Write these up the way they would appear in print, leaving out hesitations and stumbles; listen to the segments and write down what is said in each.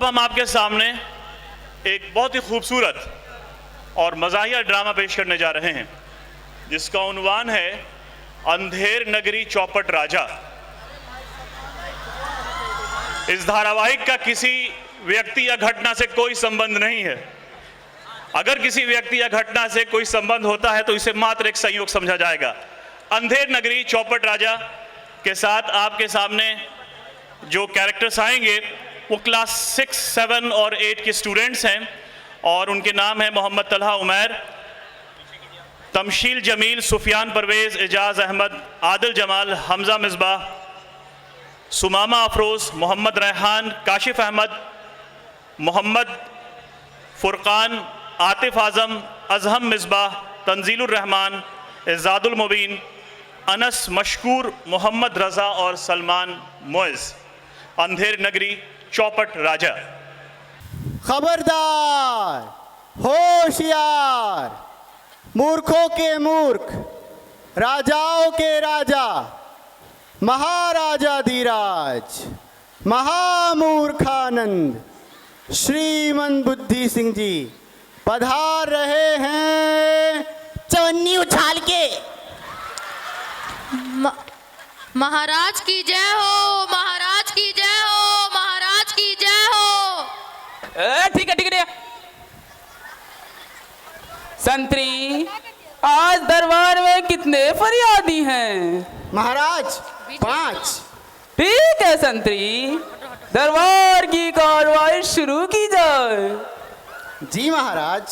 अब हम आपके सामने एक बहुत ही खूबसूरत और मज़ाहिया ड्रामा पेश करने जा रहे हैं जिसका उन्वान है अंधेर नगरी चौपट राजा। इस धारावाहिक का किसी व्यक्ति या घटना से कोई संबंध नहीं है। अगर किसी व्यक्ति या घटना से कोई संबंध होता है तो इसे मात्र एक संयोग समझा जाएगा। अंधेर नगरी चौपट राजा के साथ आपके सामने जो कैरेक्टर्स आएंगे वो क्लास 6, 7 और 8 के स्टूडेंट्स हैं और उनके नाम हैं मोहम्मद तलहा उमैर, तमशील जमील, सुफियान परवेज़, एजाज अहमद, आदिल जमाल, हमजा मिसबाह, सुमामा अफरोज़, मोहम्मद रेहान, काशिफ अहमद, मोहम्मद फुरकान, आतिफ आज़म, अज़हम मिसबाह, तंजीलुर रहमान, एजादुल मुबीन, अनस मशकूर, मोहम्मद रज़ा और सलमान मोइज़। अंधेर नगरी चौपट राजा। खबरदार, होशियार, मूर्खों के मूर्ख, राजाओं के राजा, महाराजा धीराज, महामूर्खानंद, श्रीमन बुद्धि सिंह जी पधार रहे हैं चवन्नी उछाल के। महाराज की जय हो, महाराज की जय हो, महाराज की जय हो। ठीक है ठीक है। संतरी, आज दरबार में कितने फरियादी हैं? महाराज 5। ठीक है संतरी, दरबार की कार्रवाई शुरू की जाए। जी महाराज।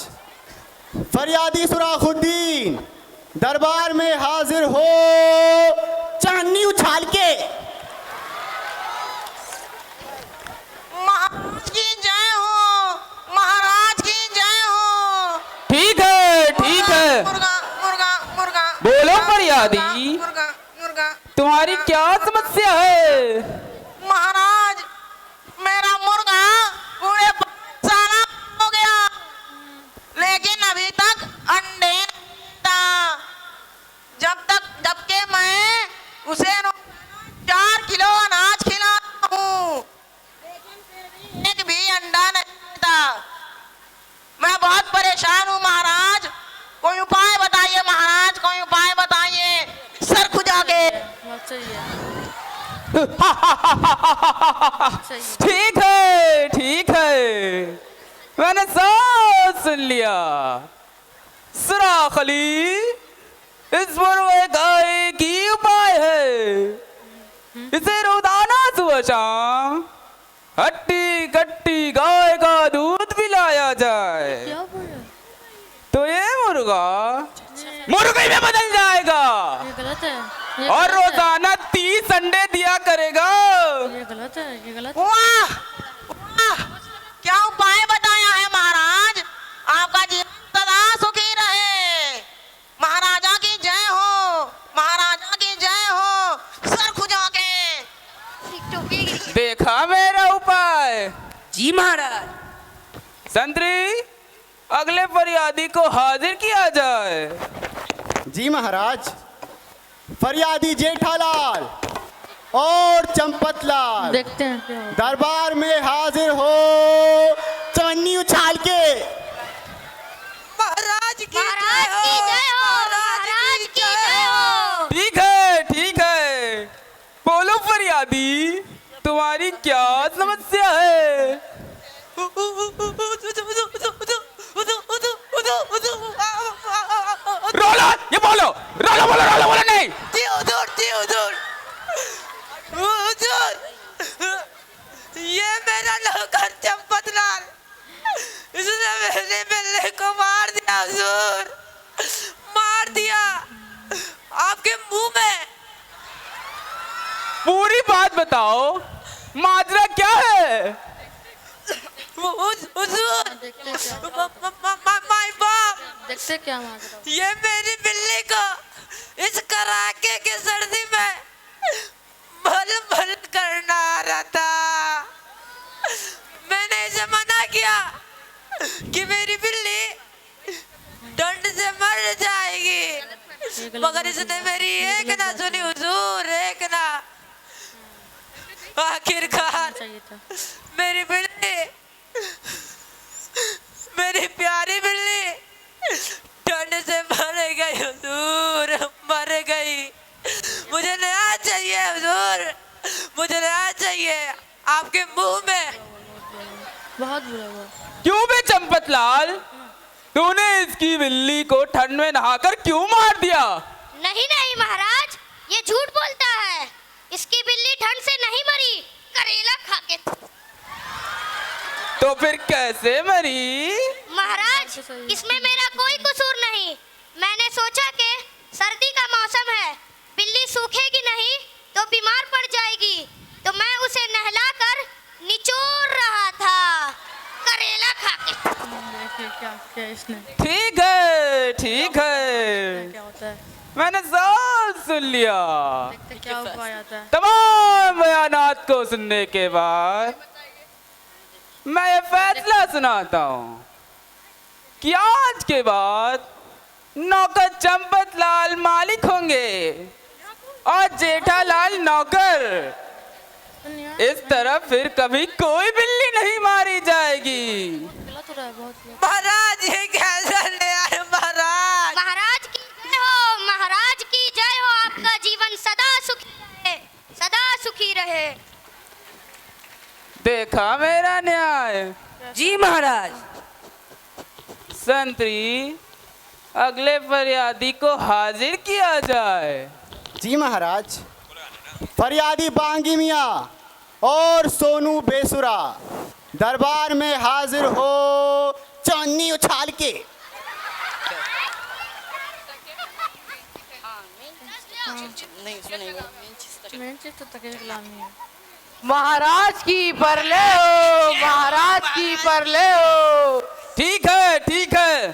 फरियादी सुराखुद्दीन दरबार में हाजिर हो चांदनी उछाल के। महाराज की जय हो, महाराज की जय हो। ठीक है ठीक है। मुर्गा मुर्गा मुर्गा। बोलो फरियादी, मुर्गा मुर्गा। तुम्हारी क्या समस्या है? महाराज, मेरा मुर्गा पूरे 5 साल हो गया लेकिन अभी तक अंडे नहीं देता। जबकि मैं उसे 4 किलो अनाज खिलाता हूँ लेकिन फिर भी एक भी अंडा नहीं देता। मैं बहुत परेशान हूँ महाराज, कोई उपाय बताइए महाराज, कोई उपाय बताइए। सर खुजा के। ठीक है ठीक है, मैंने सब सुन लिया। सुराख अली, इस मुर्गे का एक ही उपाय है, इसे रोजाना सुबह शाम हट्टी कट्टी गाय का दूध पिलाया जाए तो ये मुर्गा मुर्गी में बदल जाएगा। ये गलत है। और रोजाना 30 अंडे दिया करेगा। ये गलत है, ये गलत है। वाह वाह, क्या उपाय बताया है महाराज। आपका जीवन सदा सुखी रहे। महाराजा की जय हो, महाराजा की जय हो। सर खुजा के। देखा मेरा उपाय? जी महाराज। संतरी, अगले फरियादी को हाजिर किया जाए। जी महाराज। फरियादी जेठालाल और चंपतलाल देखते हैं क्या होता दरबार में हाजिर हो चवन्नी उछाल के। महाराज की महाराज की जय हो, महाराज की जय हो। ठीक है, बोलो फरियादी, तुम्हारी क्या समस्या है? रोलो, ये बोलो, रोलो बोलो नहीं। ये मेरा नौकर चंपतलाल, इसने मेरे बिल्ली को मार दिया हुजूर, मार दिया आपके मुंह में। पूरी बात बताओ, माजरा क्या है? हुजूर, देखते क्या माय बाप, देखते क्या माजरा। ये मेरी बिल्ली को इस कड़ाके की सर्दी में भल भल करना आ रहा था। मैंने इसे मना किया कि मेरी बिल्ली ठंड से मर जाएगी, मगर इसने मेरी एक ना सुनी हुजूर, एक ना। आखिरकार मेरी बिल्ली बहुत बुरा हुआ। क्यों बे चंपतलाल, तूने इसकी बिल्ली को ठंड में नहाकर क्यों मार दिया? नहीं नहीं महाराज, ये झूठ बोलता है। इसकी बिल्ली ठंड से नहीं मरी, करेला खा के। तो फिर कैसे मरी? महाराज, इसमें मेरा कोई कसूर नहीं। मैंने सोचा कि सर्दी का मौसम है, बिल्ली सूखेगी नहीं तो बीमार पड़ जाएगी, तो मैं उसे नहलाकर निचोड़ रहा था, करेला खा के। देखिए क्या क्या इसने ठीक है, ठीक है, क्या होता है, मैंने सब सुन लिया। देखते क्या उपाय आता है। तमाम बयानात को सुनने के बाद मैं ये फैसला सुनाता हूँ कि आज के बाद नौकर चंपतलाल मालिक होंगे और जेठालाल नौकर। इस तरह फिर कभी कोई बिल्ली नहीं मारी जाएगी। गलत हो रहा है बहुत। महाराज ये कैसा न्याय महाराज? महाराज की जय हो, महाराज की जय हो। आपका जीवन सदा सुखी रहे, सदा सुखी रहे। देखा मेरा न्याय? जी महाराज। संतरी, अगले फरियादी को हाजिर किया जाए। जी महाराज। फरियादी बांगी मियाँ और सोनू बेसुरा दरबार में हाजिर हो, चांदनी उछाल के। मेन चीज तो तकिया कलामी है। महाराज की परले हो, महाराज की परले हो। ठीक है, ठीक है,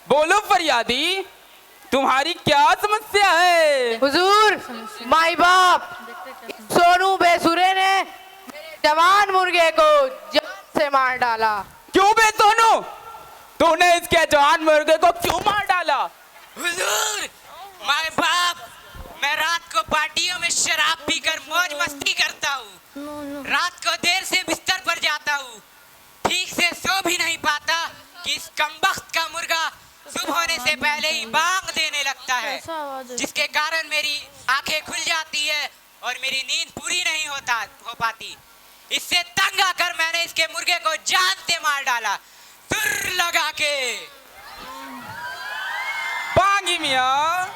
बोलो फरियादी, तुम्हारी क्या समस्या है? हुजूर, माई बाप सोनू बेसुरे ने मेरे जवान मुर्गे को जान से मार डाला। क्यों बे सोनू, तूने इसके जवान मुर्गे को क्यों मार डाला? हुजूर, माय बाप, मैं रात को पार्टियों में शराब पीकर मौज मस्ती करता हूँ। रात को देर से बिस्तर पर जाता हूँ, ठीक से सो भी नहीं पाता कि इस कमबख्त का मुर्गा सुबह होने से पहले ही बांग देने लगता है, जिसके कारण मेरी आंखें खुल जाती है और मेरी नींद पूरी नहीं हो पाती। इससे तंग आकर मैंने इसके मुर्गे को जान से मार डाला, सुर लगा के। बांगी मियाँ,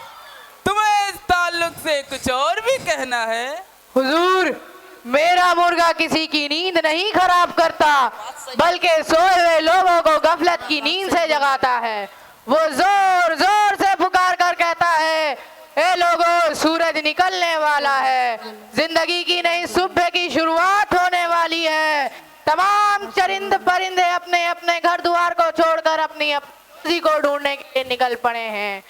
तुम्हें इस ताल्लुक से कुछ और भी कहना है? हुजूर, मेरा मुर्गा किसी की नींद नहीं खराब करता, बल्कि सोए हुए लोगों को गफलत की नींद से जगाता है। वो जोर जोर से पुकार कर कहता है, ए लोगों, सूरज निकलने वाला है, जिंदगी की नई सुबह की शुरुआत होने वाली है। तमाम चरिंद परिंदे अपने अपने घर द्वार को छोड़कर अपनी रोजी को ढूंढने के लिए निकल पड़े हैं।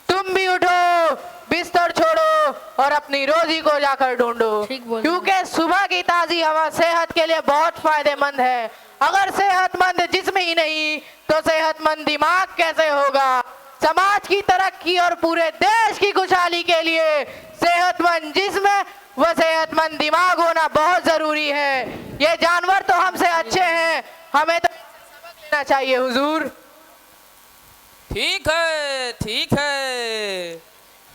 तुम भी उठो, बिस्तर छोड़ो और अपनी रोजी को जाकर ढूंढो, क्योंकि सुबह की ताजी हवा सेहत के लिए बहुत फायदेमंद है। अगर सेहतमंद जिस्म ही नहीं तो सेहतमंद दिमाग कैसे होगा? समाज की तरक्की और पूरे देश की खुशहाली के लिए सेहतमंद जिस्म व सेहतमंद दिमाग होना बहुत जरूरी है। ये जानवर तो हमसे अच्छे हैं, हमें तो सबक लेना चाहिए हुजूर। ठीक है, ठीक है,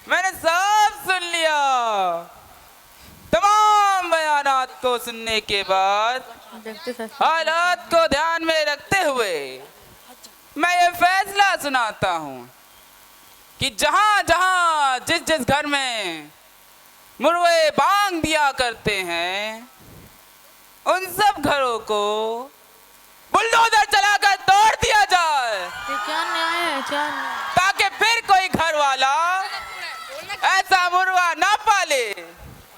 मैंने सब सुन लिया। तमाम बयानात को सुनने के बाद हालात को ध्यान में रखते हुए मैं ये फैसला सुनाता हूँ कि जहाँ जहाँ जिस जिस घर में मुर्गे बांग दिया करते हैं, उन सब घरों को बुलडोजर चलाकर तोड़ दिया जाए, ये क्या न्याय है, क्या न्याय? ताकि फिर कोई घर वाला ऐसा मुर्गा ना पाले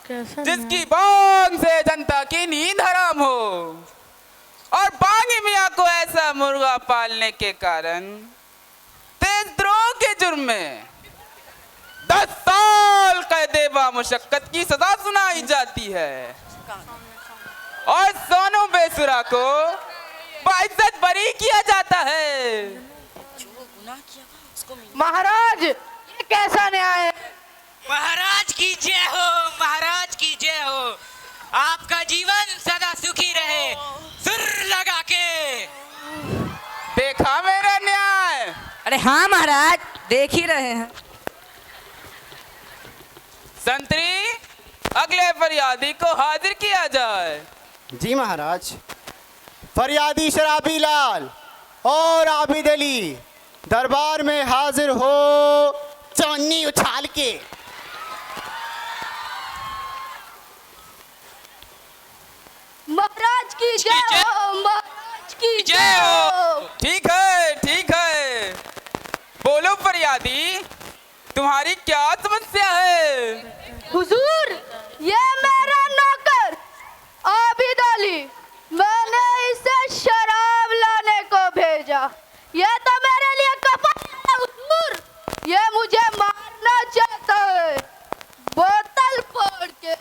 कैसा जिसकी बांग से जनता की नींद हराम हो। और बांगी मियाँ को ऐसा मुर्गा पालने के कारण देशद्रोह के जुर्म में 10 साल कैदे व मुशक्कत की सजा सुनाई जाती है और सोनू बेसुरा को बाइज्जत बरी किया जाता है। महाराज, ये कैसा न्याय है? महाराज की जय हो, महाराज की जय हो। आपका जीवन सदा सुखी रहे, सुर लगा के। देखा मेरा न्याय? अरे हाँ महाराज, देख ही रहे हैं। संतरी, अगले फरियादी को हाजिर किया जाए। जी महाराज। फरियादी शराबी लाल और आबिद अली दरबार में हाजिर हो चौनी उछाल के। महाराज की जय हो, महाराज की जय हो। ठीक है, ठीक है, बोलो फरियादी, तुम्हारी क्या समस्या है? हुजूर, ये मेरा नौकर आबिद अली, मैंने इसे शराब लाने को भेजा। ये तो मेरे लिए कपट है हुजूर, ये मुझे मारना चाहता है बोतल फोड़ के।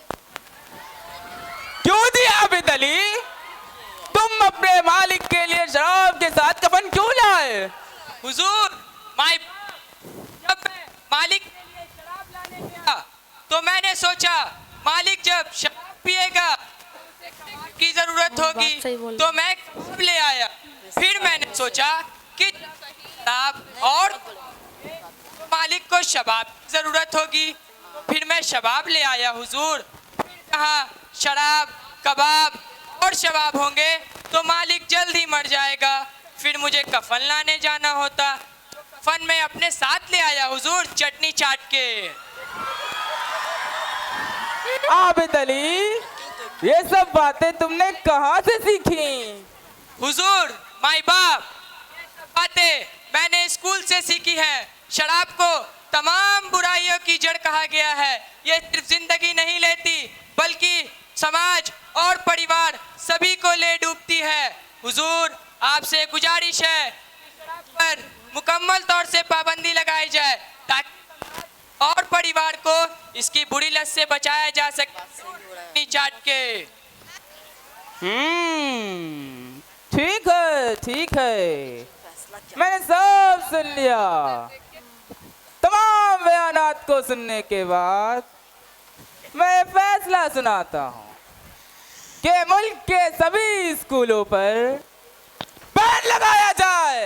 क्यों दिया आबिद अली? तुम अपने मालिक के लिए शराब के साथ कफन क्यों लाए? हुजूर, जब मैं मालिक के लिए शराब लाने गया तो मैंने सोचा मालिक जब शराब पिएगा उसे कबाब की जरूरत होगी तो मैं कबाब ले आया। फिर मैंने सोचा कि शराब और मालिक को शबाब की जरूरत होगी तो फिर मैं शबाब ले आया हुजूर। फिर कहा शराब, कबाब और शबाब होंगे तो मालिक जल्द ही मर जाएगा, फिर मुझे कफन लाने जाना होता। कफन में अपने साथ ले आया हुजूर, चटनी चाट के। आबिद अली, ये सब बातें तुमने कहाँ से सीखी? हुजूर, माई बाप, ये सब बातें मैंने स्कूल से सीखी है। शराब को तमाम बुराइयों की जड़ कहा गया है। ये सिर्फ जिंदगी नहीं लेती बल्कि समाज और परिवार सभी को ले डूबती है। हुजूर, आपसे गुजारिश है कि शराब पर मुकम्मल तौर से पाबंदी लगाई जाए ताकि और परिवार को इसकी बुरी लत से बचाया जा सके चाट के। ठीक है, ठीक है, मैंने सब सुन लिया। तमाम बयानात को सुनने के बाद मैं फैसला सुनाता हूँ कि मुल्क के सभी स्कूलों पर बैन लगाया जाए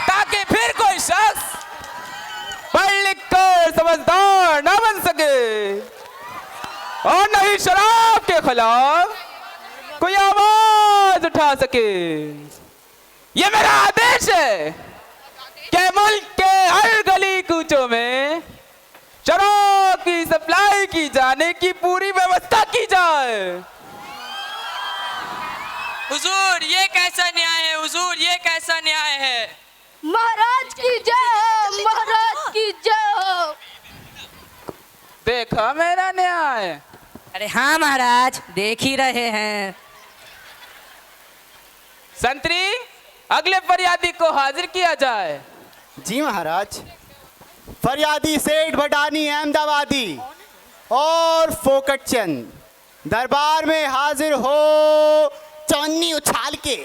ताकि फिर कोई शख्स पढ़ लिख कर समझदार ना बन सके और न ही शराब के खिलाफ कोई आवाज उठा सके। ये मेरा आदेश है कि मुल्क के हर गली कूचों में शराब की सप्लाई की जाने की पूरी व्यवस्था की जाए। हुजूर, ये कैसा न्याय है? हुजूर, ये कैसा न्याय है? महाराज की जय हो, महाराज की जय हो। देखा मेरा न्याय? अरे हाँ महाराज, देख ही रहे हैं। संतरी, अगले फरियादी को हाजिर किया जाए। जी महाराज। फरियादी सेठ भटानी अहमदाबादी और फोकट चंद दरबार में हाजिर हो चौनी उछाल के।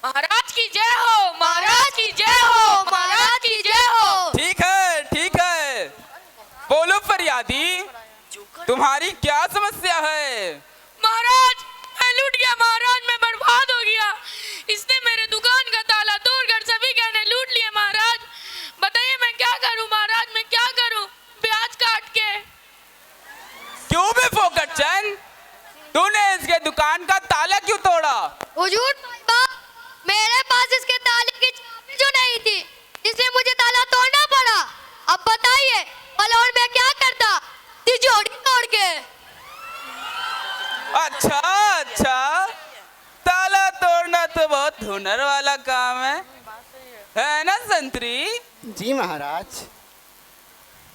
महाराज की जय हो, महाराज की जय हो, महाराज की जय हो। ठीक है, ठीक है, बोलो फरियादी, तुम्हारी क्या समस्या है? महाराज, मैं लूट गया महाराज, मैं बर्बाद हो गया। इसने मेरे दुकान का ताला तोड़कर सभी गहने लूट लिए महाराज। बताइए मैं क्या करूं महाराज, मैं क्या करूं? ब्याज काट के। क्यों बे फोकट चंद, तूने इसके दुकान का ताला क्यों तोड़ा? हुजूर मेरे पास इसके ताले की चाबी जो नहीं थी इसलिए मुझे ताला तोड़ना पड़ा। अब बताइए और मैं क्या करता? तिजोरी तोड़ के। अच्छा अच्छा, ताला तोड़ना तो बहुत हुनर वाला काम है ना संतरी? जी महाराज।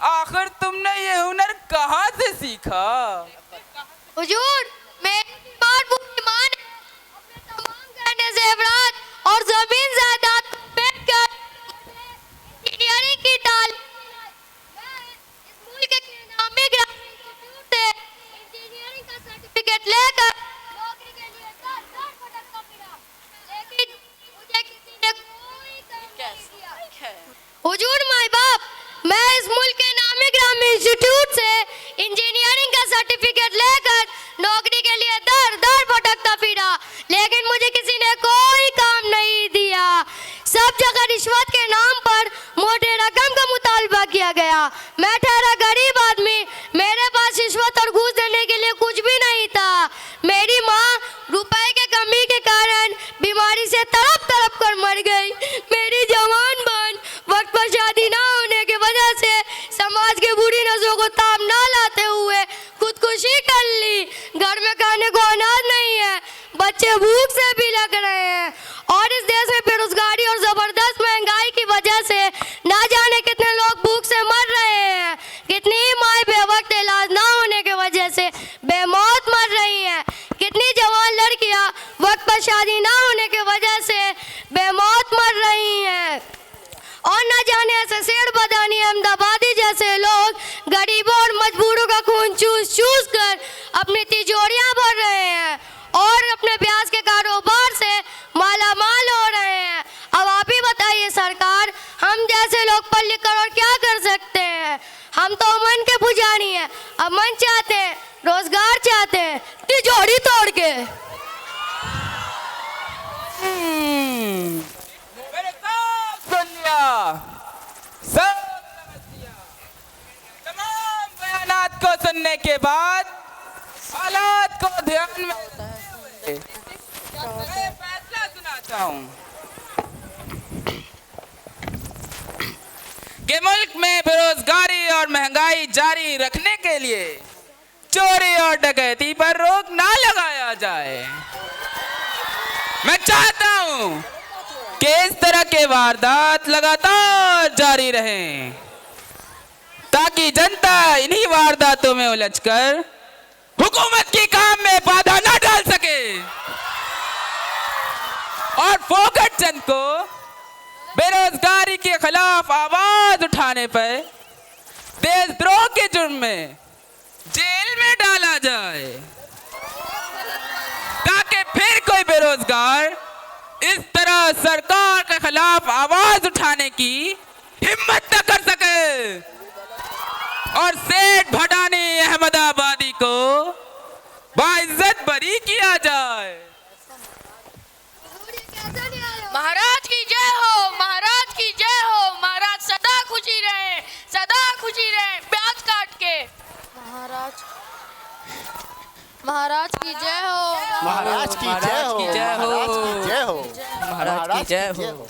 आखिर तुमने ये हुनर कहाँ से सीखा? हुजूर मेरी बीमार बूढ़ी माँ ने अपने तमाम गहने जेवरात और जमीन जायदाद को बेचकर इंजीनियरिंग की तालीम दिलाई। मैं इस मुल्क के नामी ग्रामीण इंस्टीट्यूट से इंजीनियरिंग का सर्टिफिकेट लेकर नौकरी के लिए दर भटकता फिरा, लेकिन मुझे किसी ने कोई काम नहीं किया। हुजूर माई बाप, मैं इस मुल्क के नामी ग्रामीण इंस्टीट्यूट से इंजीनियरिंग का सर्टिफिकेट लिए भूख से भी लग रहे हैं। और इस देश में बेरोजगारी और जबरदस्त महंगाई की वजह से ना जाने कितने लोग भूख से मर रहे हैं। कितनी माँ बेवक्त इलाज ना होने की वजह से बेमौत मर रही हैं। कितनी जवान लड़कियां वक्त पर शादी ना होने की वजह से बेमौत मर रही हैं। और न जाने ऐसे शेर बदानी अहमदाबादी जैसे लोग गरीबों और मजबूरों का खून चूस चूस कर अपनी तिजोरियां भर रहे हैं और अपने ब्याज के कारोबार से मालामाल हो रहे हैं। अब आप ही बताइए सरकार, हम जैसे लोग पढ़ लिख कर और क्या कर सकते हैं? हम तो मन के पुजारी हैं। अब मन चाहते हैं, रोजगार चाहते हैं, तिजोरी तोड़ के। मेरे सब सुन लिया, सब समझ लिया। तमाम बयानात को सुनने के बाद हालात को ध्यान में मैं फैसला सुनाता हूँ कि मुल्क में बेरोजगारी और महंगाई जारी रखने के लिए चोरी और डकैती पर रोक ना लगाया जाए। मैं चाहता हूँ कि इस तरह के वारदात लगातार जारी रहें ताकि जनता इन्हीं वारदातों में उलझकर हुकूमत के काम में बाधा ना डाल सके और फोकट चंद को बेरोजगारी के खिलाफ आवाज उठाने पर देशद्रोह के जुर्म में जेल में डाला जाए ताकि फिर कोई बेरोजगार इस तरह सरकार के खिलाफ आवाज उठाने की हिम्मत न कर सके और सेठ भटानी अहमदाबादी को बाइज्जत बरी किया जाए। महाराज की जय हो, महाराज की जय हो। महाराज सदा खुशी रहे, सदा खुशी रहे। प्याज काट के महाराज की जय हो। महाराज की जय हो। महाराज की जय हो। महाराज की जय हो। महाराज की जय हो।